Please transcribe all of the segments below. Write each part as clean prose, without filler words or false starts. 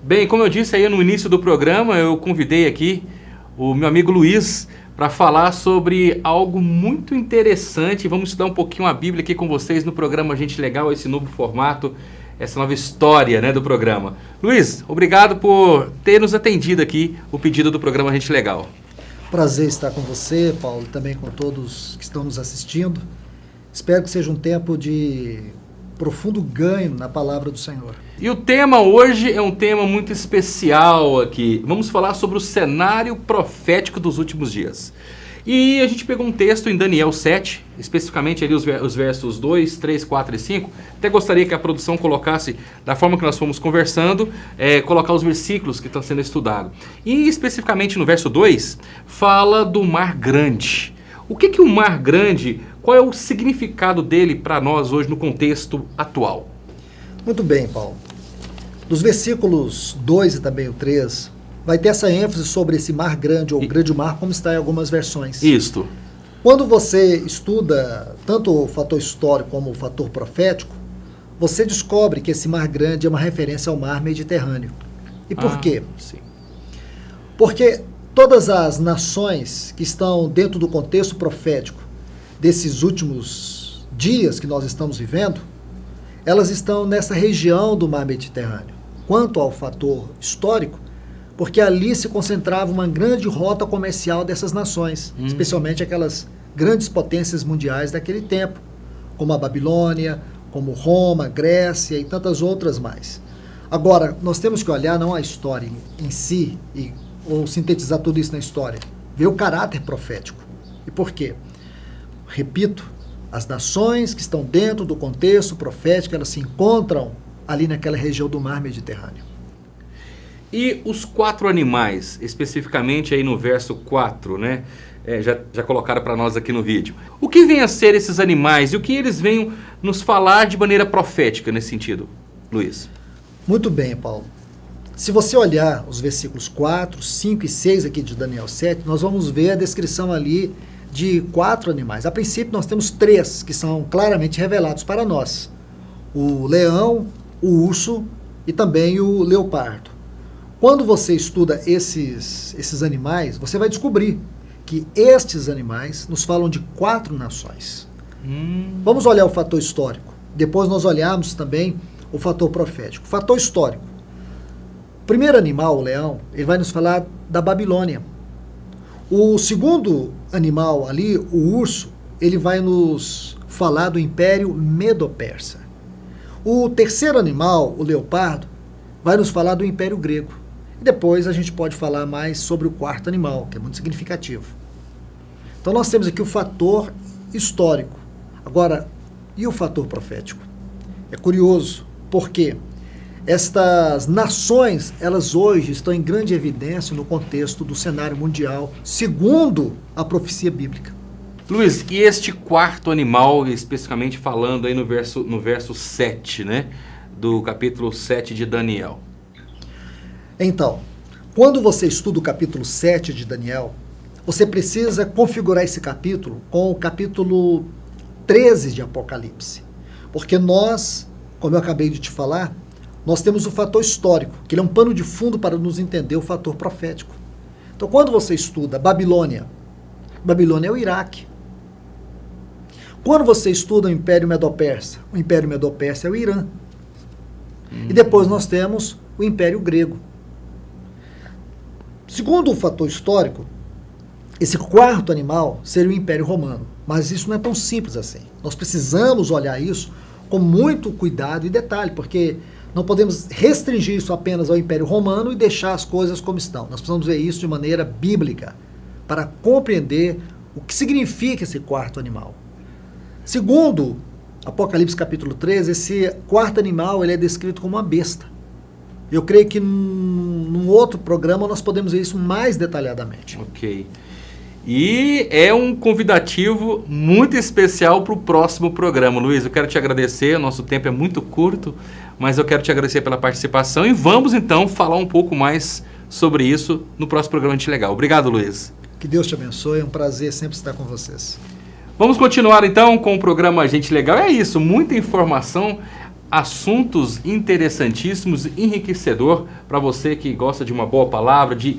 Bem, como eu disse aí no início do programa, eu convidei aqui o meu amigo Luiz para falar sobre algo muito interessante. Vamos estudar um pouquinho a Bíblia aqui com vocês no programa Gente Legal, esse novo formato, essa nova história, né, do programa. Luiz, obrigado por ter nos atendido aqui o pedido do programa Gente Legal. Prazer estar com você, Paulo, e também com todos que estão nos assistindo. Espero que seja um tempo de profundo ganho na palavra do Senhor. E o tema hoje é um tema muito especial aqui. Vamos falar sobre o cenário profético dos últimos dias. E a gente pegou um texto em Daniel 7, especificamente ali os versos 2, 3, 4 e 5. Até gostaria que a produção colocasse, da forma que nós fomos conversando, colocar os versículos que estão sendo estudados. E especificamente no verso 2, fala do Mar Grande. O que é o Mar Grande? Qual é o significado dele para nós hoje no contexto atual? Muito bem, Paulo. Dos versículos 2 e também o 3, vai ter essa ênfase sobre esse Mar Grande ou Grande Mar, como está em algumas versões. Isto. Quando você estuda tanto o fator histórico como o fator profético, você descobre que esse Mar Grande é uma referência ao Mar Mediterrâneo. E por quê? Sim. Porque todas as nações que estão dentro do contexto profético desses últimos dias que nós estamos vivendo, elas estão nessa região do Mar Mediterrâneo. Quanto ao fator histórico, porque ali se concentrava uma grande rota comercial dessas nações, especialmente aquelas grandes potências mundiais daquele tempo, como a Babilônia, como Roma, Grécia e tantas outras mais. Agora, nós temos que olhar não a história em si, ou sintetizar tudo isso na história, ver o caráter profético. E por quê? Repito, as nações que estão dentro do contexto profético, elas se encontram ali naquela região do Mar Mediterrâneo. E os 4 animais, especificamente aí no verso 4, né? Já colocaram para nós aqui no vídeo. O que vem a ser esses animais e o que eles vêm nos falar de maneira profética nesse sentido, Luiz? Muito bem, Paulo. Se você olhar os versículos 4, 5 e 6 aqui de Daniel 7, nós vamos ver a descrição ali de 4 animais. A princípio nós temos 3 que são claramente revelados para nós. O leão, o urso e também o leopardo. Quando você estuda esses animais, você vai descobrir que estes animais nos falam de 4 nações. Vamos olhar o fator histórico. Depois nós olhamos também o fator profético. O fator histórico. O primeiro animal, o leão, ele vai nos falar da Babilônia. O segundo animal ali, o urso, ele vai nos falar do Império Medo-Persa. O terceiro animal, o leopardo, vai nos falar do Império Grego. E depois a gente pode falar mais sobre o quarto animal, que é muito significativo. Então nós temos aqui o fator histórico. Agora, e o fator profético? É curioso, porque estas nações, elas hoje estão em grande evidência no contexto do cenário mundial, segundo a profecia bíblica. Luiz, e este quarto animal, especificamente falando aí no verso 7, né? Do capítulo 7 de Daniel. Então, quando você estuda o capítulo 7 de Daniel, você precisa configurar esse capítulo com o capítulo 13 de Apocalipse. Porque nós, como eu acabei de te falar, nós temos o fator histórico, que ele é um pano de fundo para nos entender o fator profético. Então, quando você estuda Babilônia, Babilônia é o Iraque. Quando você estuda o Império Medo-Persa, o Império Medo-Persa é o Irã. E depois nós temos o Império Grego. Segundo o fator histórico, esse quarto animal seria o Império Romano. Mas isso não é tão simples assim. Nós precisamos olhar isso com muito cuidado e detalhe, porque não podemos restringir isso apenas ao Império Romano e deixar as coisas como estão. Nós precisamos ver isso de maneira bíblica, para compreender o que significa esse quarto animal. Segundo Apocalipse capítulo 13, esse quarto animal ele é descrito como uma besta. Eu creio que num outro programa nós podemos ver isso mais detalhadamente. Ok. E é um convidativo muito especial para o próximo programa. Luiz, eu quero te agradecer, o nosso tempo é muito curto, mas eu quero te agradecer pela participação e vamos então falar um pouco mais sobre isso no próximo programa Gente Legal. Obrigado, Luiz. Que Deus te abençoe, é um prazer sempre estar com vocês. Vamos continuar então com o programa Gente Legal. É isso, muita informação. assuntos interessantíssimos, enriquecedor para você que gosta de uma boa palavra, de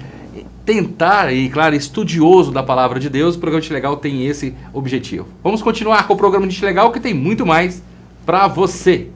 tentar, e claro, estudioso da palavra de Deus. O programa Gente Legal tem esse objetivo. Vamos continuar com o programa Gente Legal, que tem muito mais para você.